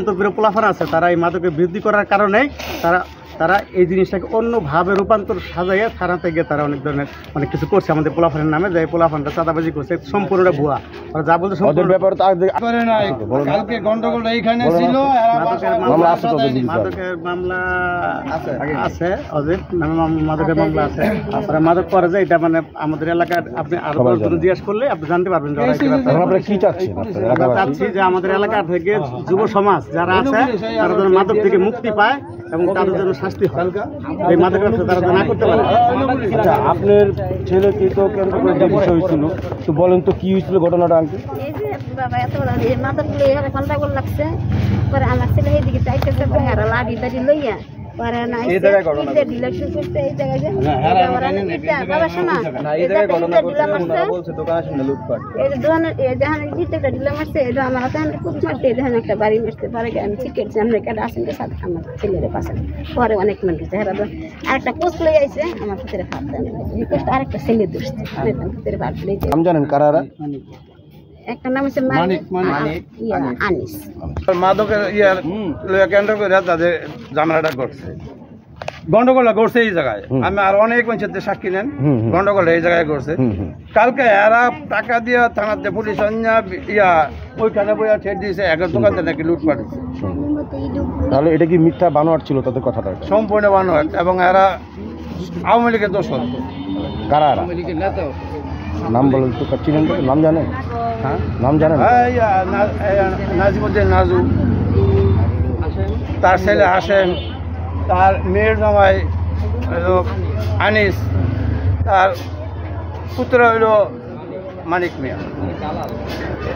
মাদকের পোলাফান আছে, তারা এই মাদকের বৃদ্ধি করার কারণে তারা এই জিনিসটাকে অন্যভাবে রূপান্তর সাজাইয়া থানাতে গিয়ে তারা অনেক ধরনের অনেক কিছু করছে আমাদের পোলাফানের নামে, যে পোলাফানটা চাঁদাবাজি করছে সম্পূর্ণটা ভুয়া। আর যা বলতে কালকে গন্ডগোলটা এইখানে ছিল, মাদকের মামলা আছে, অজিত নামে মাদকের মামলা আছে। আপনারা মাদক করে যে এটা মানে আমাদের এলাকার, আপনি আরো জিজ্ঞাসা করলে আপনি জানতে পারবেন কি চাচ্ছেন। চাচ্ছি যে আমাদের এলাকা থেকে যুব সমাজ যারা আছে তারা যেন মাদক থেকে মুক্তি পায় এবং তাদের জন্য শাস্তি হয়, এই মাদক ব্যবসা তারা না করতে পারে। আচ্ছা, আপনার ছেলেকে তো কেন্দ্র করে যে বিষয় হয়েছিল, তো বলেন তো কি হয়েছিল ঘটনাটা আঙ্কেল? এই যে বাবা এত মাদক লইয়া গন্ডগোল লাগছে, পরে আমার ছেলে এইদিকে চাইতেছে হেরা লাড়ি দাড়ি লইয়া পরে না ডিলেকশন করতে এই জায়গায় বাবা শোনা ডিলে মারছে, আমার খুব মারছে, একটা বাড়ি মারছে, পরে আমি চিকেট আমরা কেটে আসেন সাথে আমার ছেলের পাশে, পরে অনেক মানুষ হেরা আরেকটা পোস্ট লই আইছে আমার ভিতরে হাত পোস্ট আরেকটা ছেলে দোষছে ভিতরে ভাত নাম জানেন কারারা? একটা নাম হচ্ছে আনিস। মাদকের কেন্দ্র করে তাদের ঝামেলাটা করছে, গন্ডগোলটা করছে এই জায়গায়। আমি আর অনেক মানুষের সাক্ষী নেন, গন্ডগোলটা এই জায়গায় করছে। কালকে এরা টাকা দিয়ে থানাতে পুলিশ ওইখানে বইয়া ঠেট দিয়েছে, এক দোকানতে নাকি লুটপাট হয়েছে। তাহলে এটা কি মিথ্যা বানোয়াট ছিল তাদের কথাটা? সম্পূর্ণ বানোয়াট, এবং এরা আওয়ামী লীগের দোষর। কারা নাম বলেন তো, চিনেন? নাম জানেন? হ্যাঁ, নাম জানেন? নাজিমুদ্দিন নাজু, তার ছেলে হাসেম, তার মেয়ের জামাই আনিস, তার পুত্র হইল মানিক মিয়া।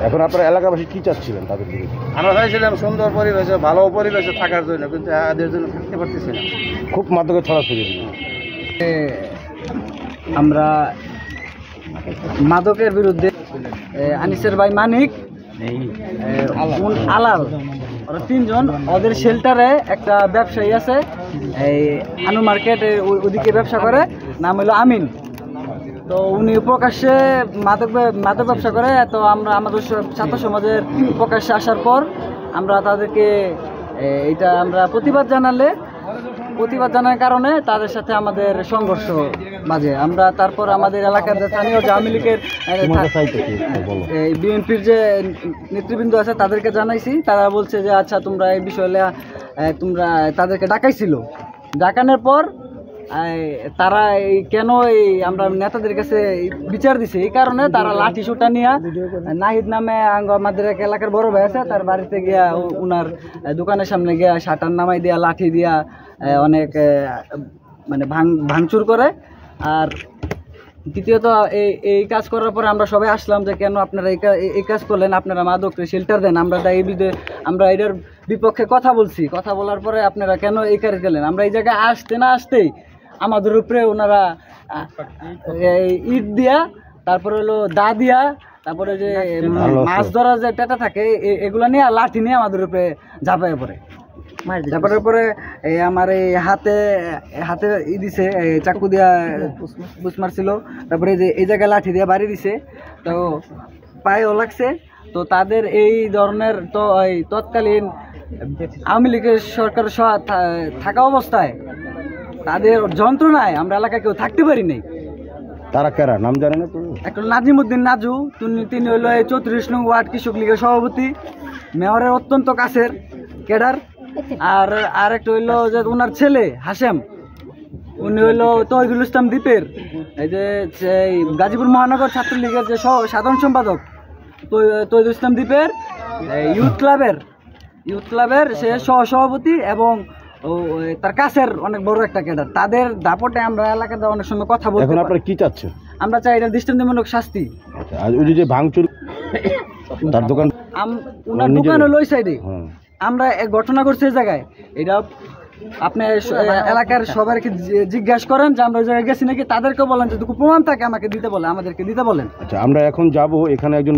এখন আপনারা এলাকাবাসী কি চাচ্ছিলেন তাদের দিকে? আমরা চাইছিলাম সুন্দর পরিবেশে, ভালো পরিবেশে থাকার জন্য, কিন্তু এদের জন্য থাকতে পারতেছি না। খুব মাদকের ছড়াছড়ি দিল। আমরা মাদকের বিরুদ্ধে আনিসের ভাই মানিক, আলাল, ওরা তিনজন, ওদের শেল্টারে একটা ব্যবসায়ী আছে, এই আনু মার্কেট ওদিকে ব্যবসা করে, নাম হলো আমিন। তো উনি প্রকাশ্যে মাদক ব্যবসা করে। তো আমরা আমাদের ছাত্র সমাজের প্রকাশ্যে আসার পর আমরা তাদেরকে এটা আমরা প্রতিবাদ জানার কারণে তাদের সাথে আমাদের সংঘর্ষ বাজে। আমরা তারপর আমাদের এলাকার স্থানীয় আওয়ামী লীগের বিএনপির যে নেতৃবৃন্দ আছে তাদেরকে জানাইছি। তারা বলছে যে আচ্ছা তোমরা এই বিষয়ে তোমরা তাদেরকে ডাকাইছিল। ডাকানোর পর তারা কেন আমরা নেতাদের কাছে বিচার দিছি, এই কারণে তারা লাঠি সুটা নিয়ে নাহিদ নামে আমাদের এক এলাকার বড় ভাই আছে, তার বাড়িতে গিয়া উনার দোকানের সামনে গিয়া শাটার নামাই দিয়া লাঠি দিয়া অনেক মানে ভাঙচুর করে। আর দ্বিতীয়ত এই কাজ করার পরে আমরা সবাই আসলাম যে কেন আপনারা এই কাজ করলেন, আপনারা মাদক শেল্টার দেন, আমরা এটার বিপক্ষে কথা বলার পরে আপনারা কেন এই কাজ গেলেন। আমরা এই জায়গায় আসতেই আমাদের উপরে ওনারা ইট দিয়া, তারপরে হলো দা দিয়া, তারপরে যে মাছ ধরা যে টেটা থাকে এগুলো নিয়ে লাঠি নিয়ে আমাদের উপরে ঝাঁপাইয়া পড়ে। তারপরে পরে আমার এই হাতে দিছে, চাকু দিয়া বুস মারছিল। তারপরে এই জায়গায় লাঠি দিয়ে বাড়ি দিছে, তো পায়েও লাগছে। তো তাদের এই ধরনের তো তৎকালীন আওয়ামী লীগের সরকার থাকা অবস্থায় তাদের যন্ত্রণায় আমরা এলাকায় কেউ থাকতে পারি নাই। তারা কারা নাম জানেন? একটা নাজিমুদ্দিন নাজু, তিনি হইল 34 নং ওয়ার্ড কৃষক লীগের সভাপতি, মেয়রের অত্যন্ত কাছের ক্যাডার। আর একটা হইলো যে ওনার ছেলে হাসেম, উনি হইলো তহিদুল ইসলাম দ্বীপের এই যে গাজীপুর মহানগর ছাত্রলীগের যে সাধারণ সম্পাদক, তহিদুল ইসলাম দ্বীপের ইউথ ক্লাবের সে সহসভাপতি এবং তার কাছের অনেক বড় একটা ক্যাডার। তাদের দাপটে আমরা এলাকাতে অনেক সময় কথা বলতে। এখন আপনারা কি চাচ্ছেন? আমরা চাই এটা দৃষ্টান্তমূলক শাস্তি। আর ওই যে ভাঙচুর তার দোকান, ওনার দোকান হলো ওই সাইডে, আমরা এক ঘটনা করছি এই জায়গায়। এটা আপনি এলাকার সবাইকে জিজ্ঞাসা করেন যে আমরা ওই জায়গায় গেছি নাকি, তাদেরকে বলেন যদি প্রমাণ থাকে আমাদেরকে দিতে বলেন। আচ্ছা, আমরা এখন যাব, এখানে একজন